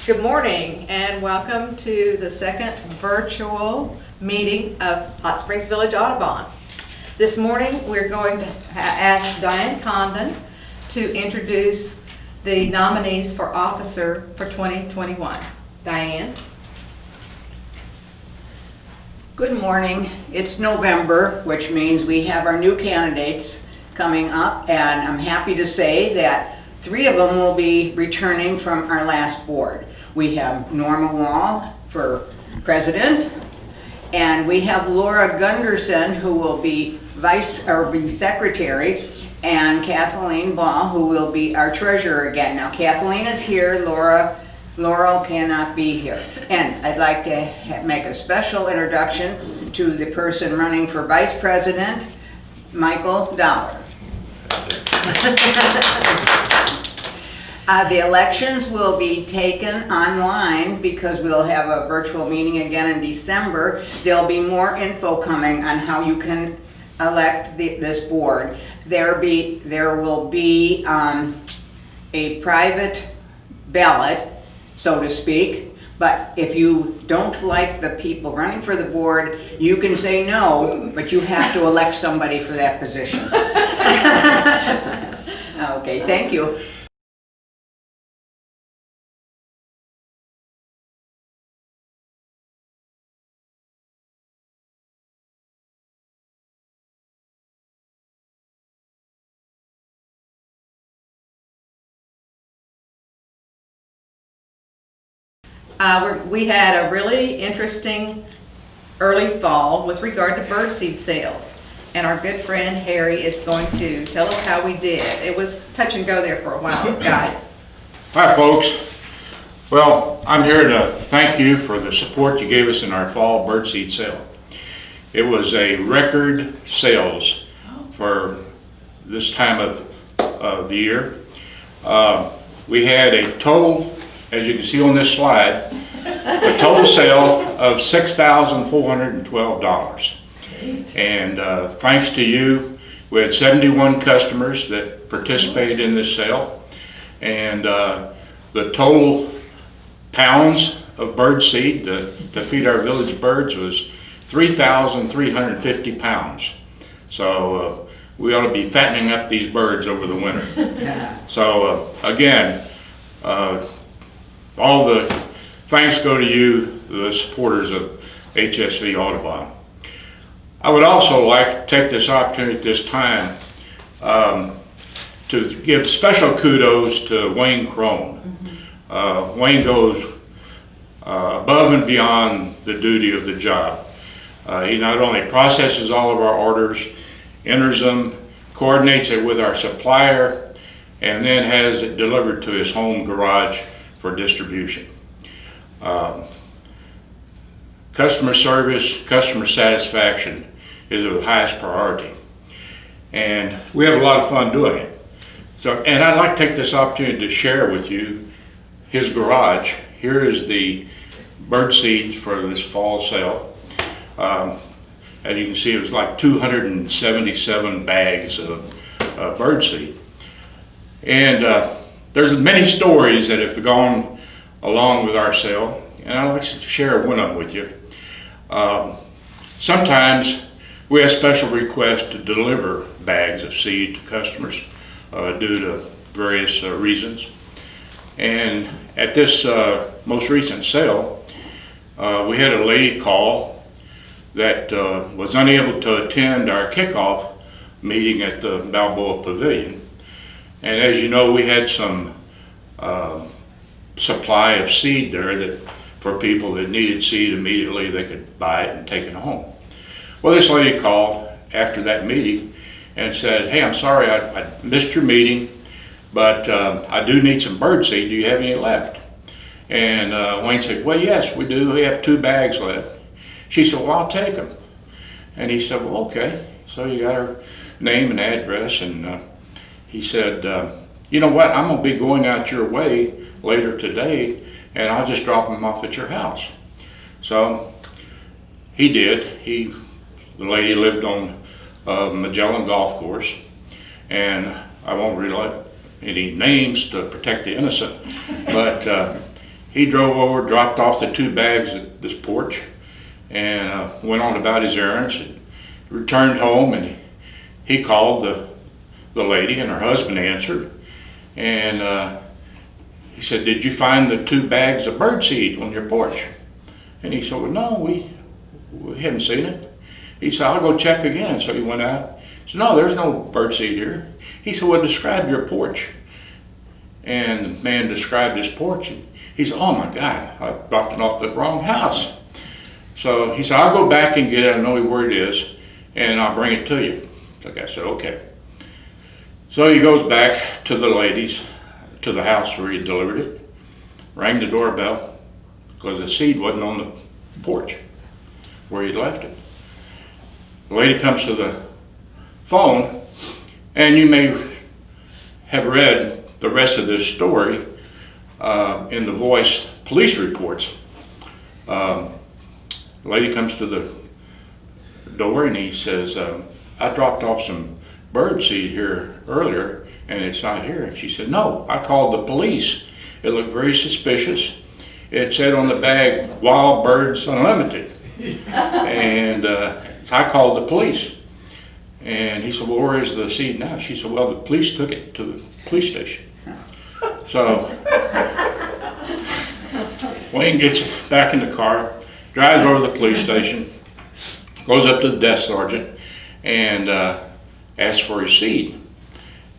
Good morning and welcome to the second virtual meeting of Hot Springs Village Audubon. This morning we're going to ask Diane Condon to introduce the nominees for officer for 2021. Diane. Good morning. It's November, which means we have our new candidates coming up, and I'm happy to say that 3 of them will be returning from our last board. We have Norma Wall for president, and we have Laura Gunderson, who will be secretary, and Kathleen Ball, who will be our treasurer again. Now Kathleen is here, Laurel cannot be here. And I'd like to make a special introduction to the person running for vice president, Michael Dollar. The elections will be taken online because we'll have a virtual meeting again in December. There'll be more info coming on how you can elect this board. There will be a private ballot, so to speak, but if you don't like the people running for the board, you can say no, but you have to elect somebody for that position. Okay, thank you. We had a really interesting early fall with regard to birdseed sales. And our good friend Harry is going to tell us how we did. It was touch and go there for a while, guys. Hi folks. Well, I'm here to thank you for the support you gave us in our fall birdseed sale. It was a record sales for this time of the year. We had a total, as you can see on this slide, a total sale of $6,412. And thanks to you, we had 71 customers that participated in this sale. And the total pounds of bird seed to feed our village birds was 3,350 pounds. So we ought to be fattening up these birds over the winter. So again, all the thanks go to you, the supporters of HSV Audubon. I would also like to take this opportunity at this time to give special kudos to Wayne Crone. Wayne goes above and beyond the duty of the job. He not only processes all of our orders, enters them, coordinates it with our supplier, and then has it delivered to his home garage for distribution. Customer service, customer satisfaction is of the highest priority. And we have a lot of fun doing it. And I'd like to take this opportunity to share with you his garage. Here is the bird seed for this fall sale. As you can see, it was like 277 bags of bird seed. And there's many stories that have gone along with our sale, and I'd like to share one of them with you. Sometimes we have special requests to deliver bags of seed to customers due to various reasons. And at this most recent sale, we had a lady call that was unable to attend our kickoff meeting at the Balboa Pavilion. And as you know, we had some supply of seed there that for people that needed seed immediately, they could buy it and take it home. Well, this lady called after that meeting and said, "Hey, I'm sorry I missed your meeting, but I do need some bird seed. Do you have any left?" And Wayne said, "Well, yes, we do. We have 2 bags left." She said, "Well, I'll take them." And he said, "Well, okay." So you got her name and address, and he said, "You know what, I'm going to be going out your way later today, and I'll just drop them off at your house." So he did. The lady lived on Magellan Golf Course, and I won't relate any names to protect the innocent, but he drove over, dropped off the 2 bags at this porch, and went on about his errands. And returned home, and he called the lady, and her husband answered, and he said, "Did you find the 2 bags of birdseed on your porch?" And he said, "Well, no, we haven't seen it." He said, "I'll go check again." So he went out. He said, "No, there's no birdseed here." He said, "Well, describe your porch." And the man described his porch. He said, "Oh my God, I dropped it off the wrong house." So he said, "I'll go back and get it. I know where it is, and I'll bring it to you." So I said, "Okay." So he goes back to the ladies, to the house where he delivered it, rang the doorbell, because the seed wasn't on the porch where he'd left it. The lady comes to the phone, and you may have read the rest of this story in the Voice police reports. The lady comes to the door, and he says, "I dropped off some bird seed here earlier, and it's not here." And she said, "No, I called the police. It looked very suspicious. It said on the bag, Wild Birds Unlimited." And I called the police. And he said, "Well, where is the seed now?" She said, "Well, the police took it to the police station." So Wayne gets back in the car, drives over to the police station, goes up to the desk sergeant, and asks for his seed.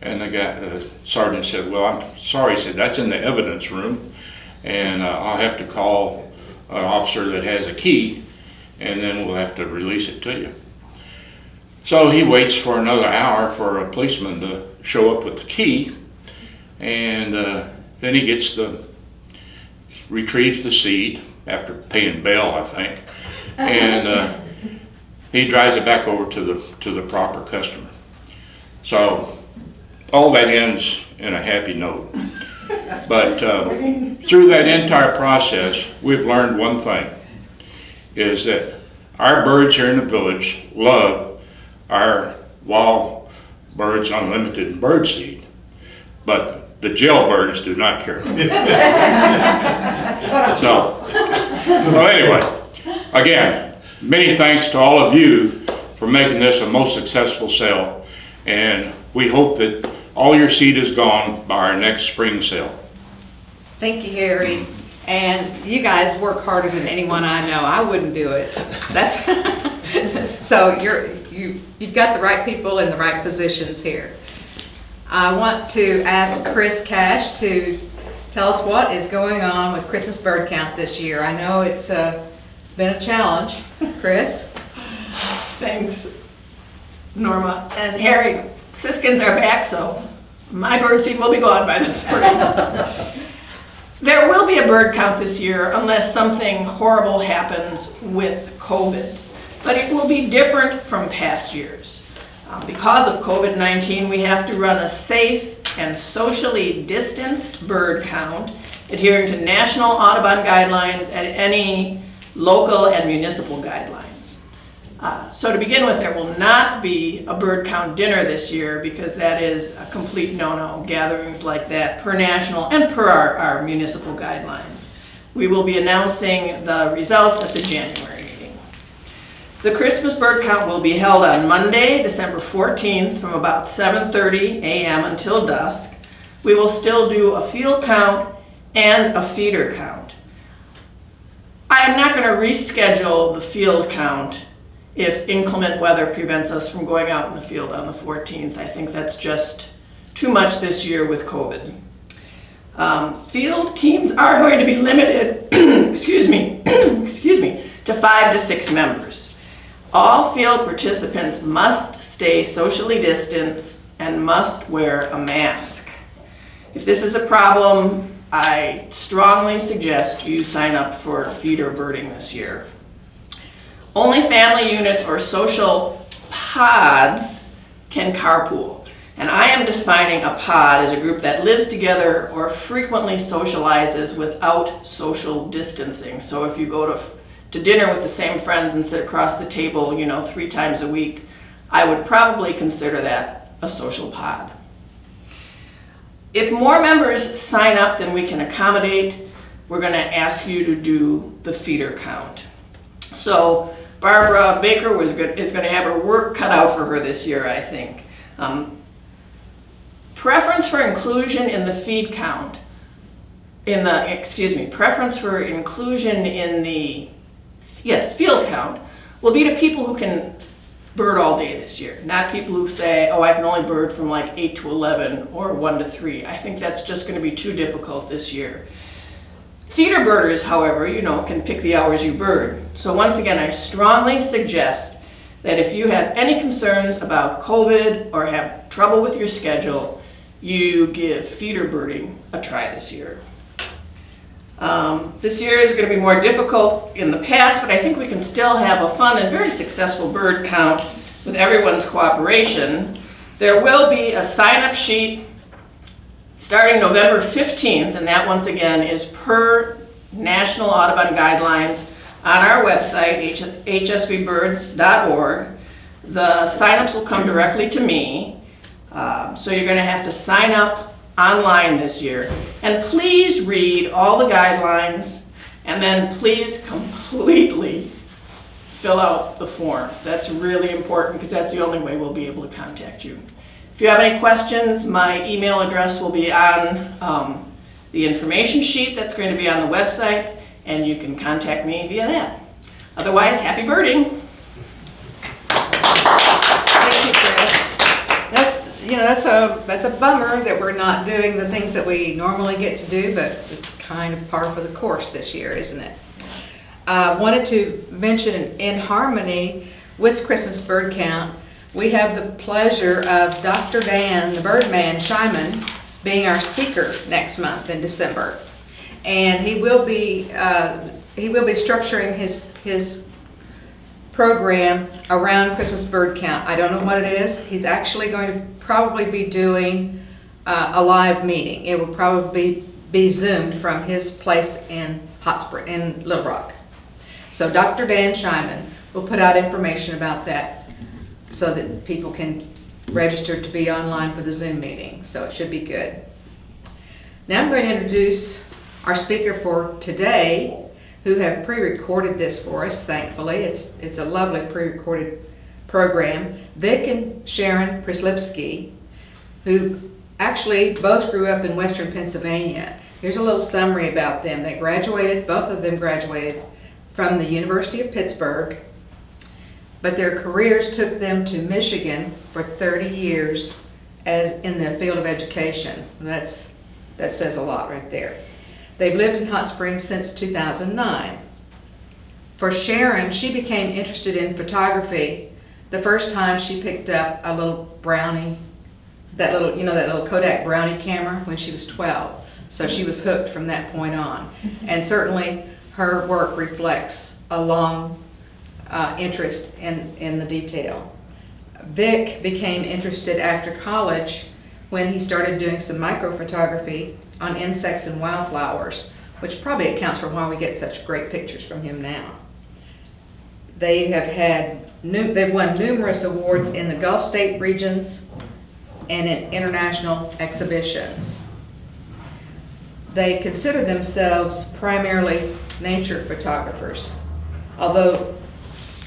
And the sergeant said, "Well, I'm sorry," he said, "that's in the evidence room, and I'll have to call an officer that has a key, and then we'll have to release it to you." So he waits for another hour for a policeman to show up with the key, and then he retrieves the seed after paying bail, I think, and he drives it back over to the proper customer. So all that ends in a happy note. But through that entire process, we've learned one thing, is that our birds here in the village love our Wild Birds Unlimited bird seed, but the jailbirds do not care. So anyway, again, many thanks to all of you for making this a most successful sale, and we hope that all your seed is gone by our next spring sale. Thank you, Harry. And you guys work harder than anyone I know. I wouldn't do it. That's so you've got the right people in the right positions here. I want to ask Chris Cash to tell us what is going on with Christmas bird count this year. I know it's been a challenge. Chris? Thanks, Norma. And Harry, Siskins are back, so my birdseed will be gone by the spring. There will be a bird count this year unless something horrible happens with COVID, but it will be different from past years. Because of COVID-19, we have to run a safe and socially distanced bird count, adhering to national Audubon guidelines and any local and municipal guidelines. So to begin with, there will not be a bird count dinner this year because that is a complete no-no, gatherings like that per national and per our municipal guidelines. We will be announcing the results at the January meeting. The Christmas bird count will be held on Monday, December 14th from about 7:30 a.m. until dusk. We will still do a field count and a feeder count. I am not going to reschedule the field count if inclement weather prevents us from going out in the field on the 14th. I think that's just too much this year with COVID. Field teams are going to be limited, excuse me, to 5 to 6 members. All field participants must stay socially distanced and must wear a mask. If this is a problem, I strongly suggest you sign up for feeder birding this year. Only family units or social pods can carpool. And I am defining a pod as a group that lives together or frequently socializes without social distancing. So if you go to dinner with the same friends and sit across the table, 3 times a week, I would probably consider that a social pod. If more members sign up than we can accommodate, we're going to ask you to do the feeder count. So Barbara Baker is going to have her work cut out for her this year, I think. Preference for inclusion in the feed count, preference for inclusion in the, field count, will be to people who can bird all day this year, not people who say, oh, I can only bird from like 8 to 11 or 1 to 3. I think that's just going to be too difficult this year. Feeder birders, however, can pick the hours you bird. So once again, I strongly suggest that if you have any concerns about COVID or have trouble with your schedule, you give feeder birding a try this year. This year is going to be more difficult in the past, but I think we can still have a fun and very successful bird count with everyone's cooperation. There will be a sign-up sheet starting November 15th, and that once again is per National Audubon Guidelines on our website, hsvbirds.org. The sign-ups will come directly to me. So you're going to have to sign up online this year. And please read all the guidelines, and then please completely fill out the forms. That's really important because that's the only way we'll be able to contact you. If you have any questions, my email address will be on the information sheet that's going to be on the website, and you can contact me via that. Otherwise, happy birding. Thank you, Chris. That's a bummer that we're not doing the things that we normally get to do, but it's kind of par for the course this year, isn't it? Wanted to mention in harmony with Christmas bird count, we have the pleasure of Dr. Dan, the Birdman Shyman, being our speaker next month in December. And he will be structuring his program around Christmas bird count. I don't know what it is. He's actually going to probably be doing a live meeting. It will probably be zoomed from his place in Little Rock. So Dr. Dan Shyman will put out information about that so that people can register to be online for the Zoom meeting. So it should be good. Now I'm going to introduce our speaker for today, who have pre-recorded this for us, thankfully. It's a lovely pre-recorded program. Vic and Sharon Prislipsky, who actually both grew up in Western Pennsylvania. Here's a little summary about them. Both of them graduated from the University of Pittsburgh, but their careers took them to Michigan for 30 years as in the field of education. That says a lot right there. They've lived in Hot Springs since 2009. For Sharon, she became interested in photography the first time she picked up a little Brownie, that little Kodak Brownie camera when she was 12. So she was hooked from that point on. And certainly her work reflects a long interest in the detail. Vic became interested after college when he started doing some microphotography on insects and wildflowers, which probably accounts for why we get such great pictures from him now. They've won numerous awards in the Gulf State regions and in international exhibitions. They consider themselves primarily nature photographers, although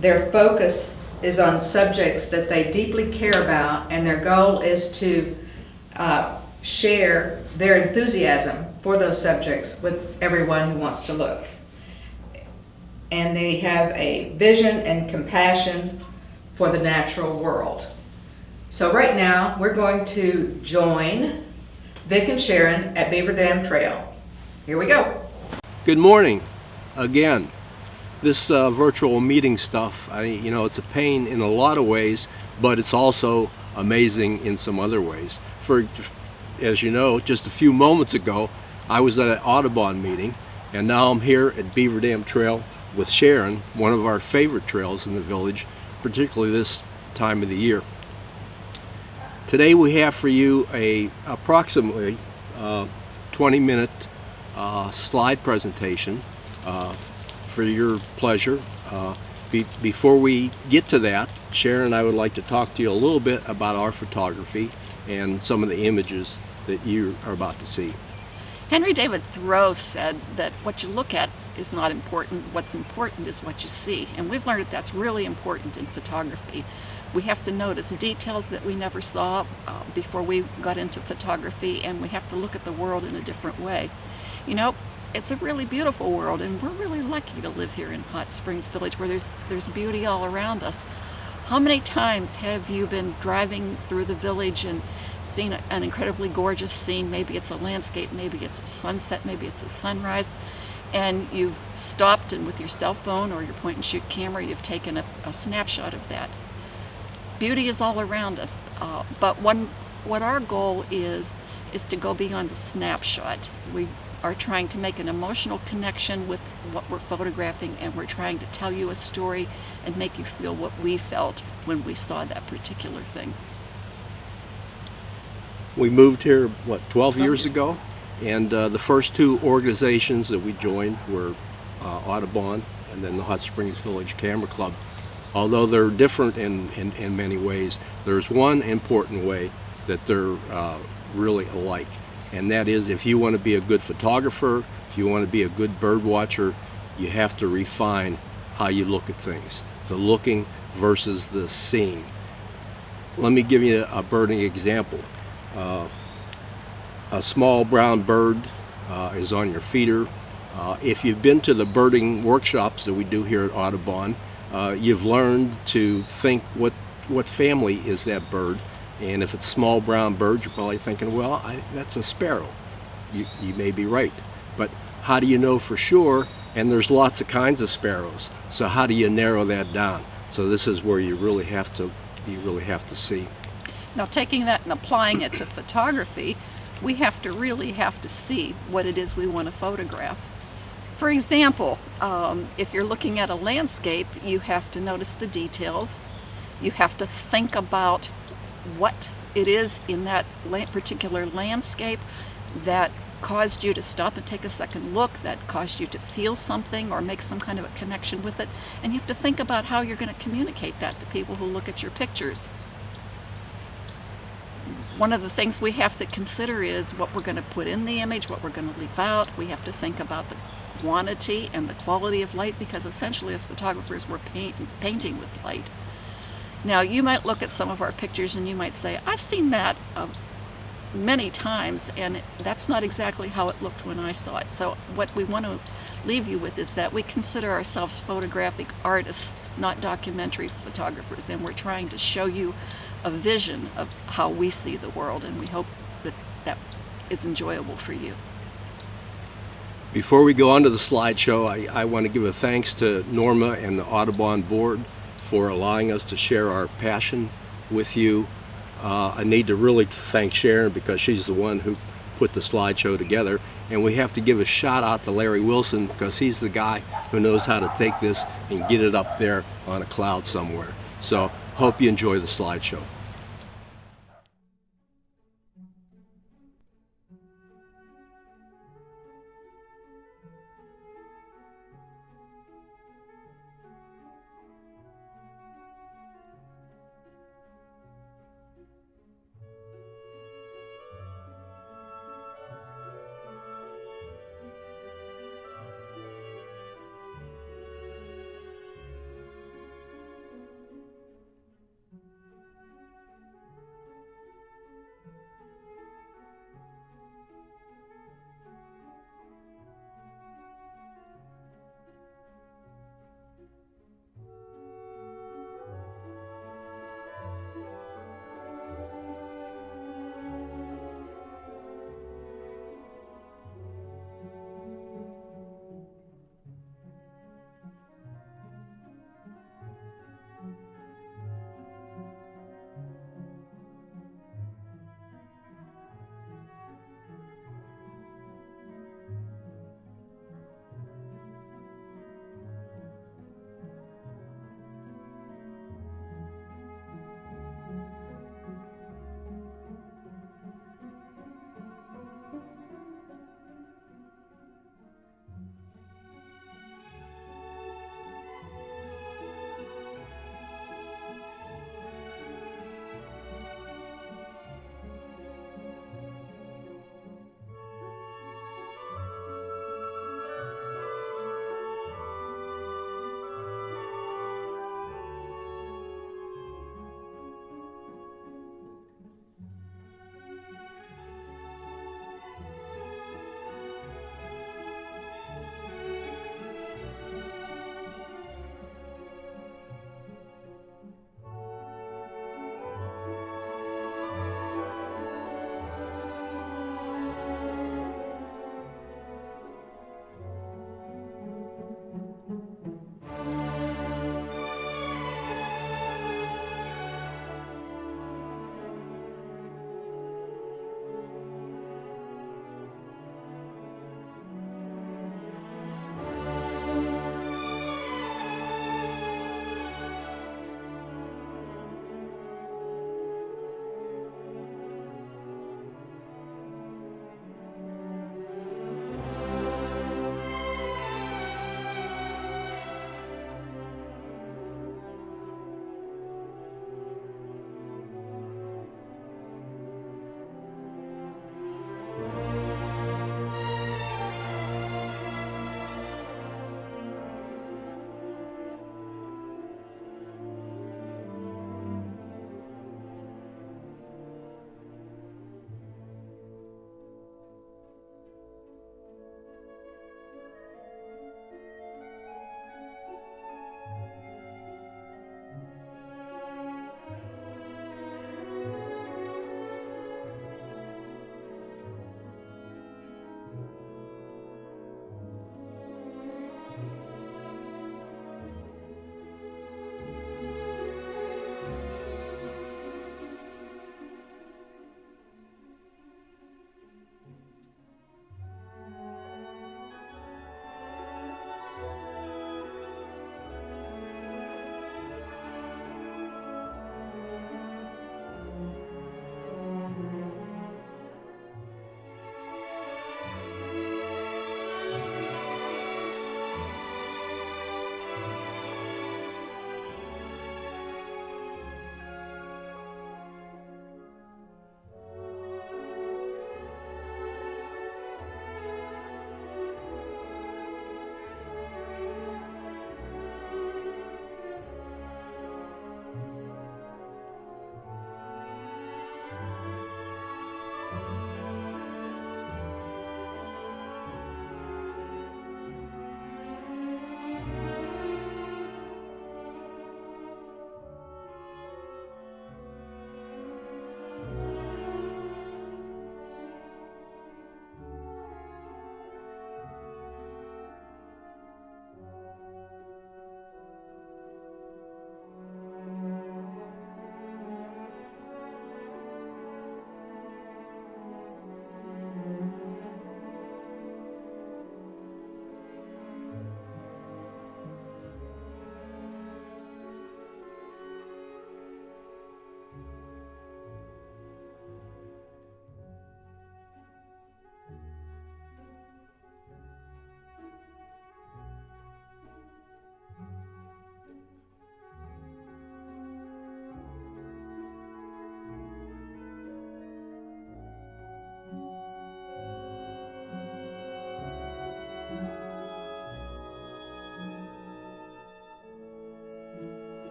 their focus is on subjects that they deeply care about, and their goal is to share their enthusiasm for those subjects with everyone who wants to look. And they have a vision and compassion for the natural world. So right now, we're going to join Vic and Sharon at Beaver Dam Trail. Here we go. Good morning again. This virtual meeting stuff, it's a pain in a lot of ways, but it's also amazing in some other ways. As you know, just a few moments ago, I was at an Audubon meeting, and now I'm here at Beaver Dam Trail with Sharon, one of our favorite trails in the village, particularly this time of the year. Today we have for you a approximately 20-minute slide presentation for your pleasure. Before we get to that, Sharon and I would like to talk to you a little bit about our photography and some of the images that you are about to see. Henry David Thoreau said that what you look at is not important. What's important is what you see. And we've learned that that's really important in photography. We have to notice details that we never saw before we got into photography, and we have to look at the world in a different way. You know, it's a really beautiful world, and we're really lucky to live here in Hot Springs Village, where there's beauty all around us. How many times have you been driving through the village and seen an incredibly gorgeous scene? Maybe it's a landscape, maybe it's a sunset, maybe it's a sunrise, and you've stopped, and with your cell phone or your point and shoot camera, you've taken a snapshot of that. Beauty is all around us, but what our goal is to go beyond the snapshot. We are trying to make an emotional connection with what we're photographing, and we're trying to tell you a story and make you feel what we felt when we saw that particular thing. We moved here, 12 years ago? And the first two organizations that we joined were Audubon and then the Hot Springs Village Camera Club. Although they're different in many ways, there's one important way that they're really alike. And that is, if you want to be a good photographer, if you want to be a good bird watcher, you have to refine how you look at things. The looking versus the seeing. Let me give you a birding example. A small brown bird is on your feeder. If you've been to the birding workshops that we do here at Audubon, you've learned to think what family is that bird. And if it's a small brown bird, you're probably thinking, well, that's a sparrow. You may be right. But how do you know for sure? And there's lots of kinds of sparrows. So how do you narrow that down? So this is where you really have to see. Now, taking that and applying it to photography, we really have to see what it is we want to photograph. For example, if you're looking at a landscape, you have to notice the details. You have to think about what it is in that particular landscape that caused you to stop and take a second look, that caused you to feel something or make some kind of a connection with it. And you have to think about how you're going to communicate that to people who look at your pictures. One of the things we have to consider is what we're going to put in the image, what we're going to leave out. We have to think about the quantity and the quality of light, because essentially as photographers we're painting with light. Now, you might look at some of our pictures and you might say, I've seen that many times, and that's not exactly how it looked when I saw it. So what we want to leave you with is that we consider ourselves photographic artists, not documentary photographers, and we're trying to show you a vision of how we see the world, and we hope that that is enjoyable for you. Before we go on to the slideshow, I want to give a thanks to Norma and the Audubon board for allowing us to share our passion with you. I need to really thank Sharon, because she's the one who put the slideshow together. And we have to give a shout out to Larry Wilson, because he's the guy who knows how to take this and get it up there on a cloud somewhere. So hope you enjoy the slideshow.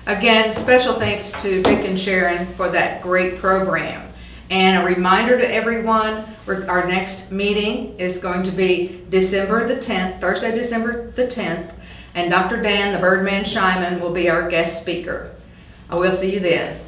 Again, special thanks to Vic and Sharon for that great program. And a reminder to everyone, our next meeting is going to be December the 10th, Thursday, December the 10th, and Dr. Dan, the Birdman Shyman, will be our guest speaker. I will see you then.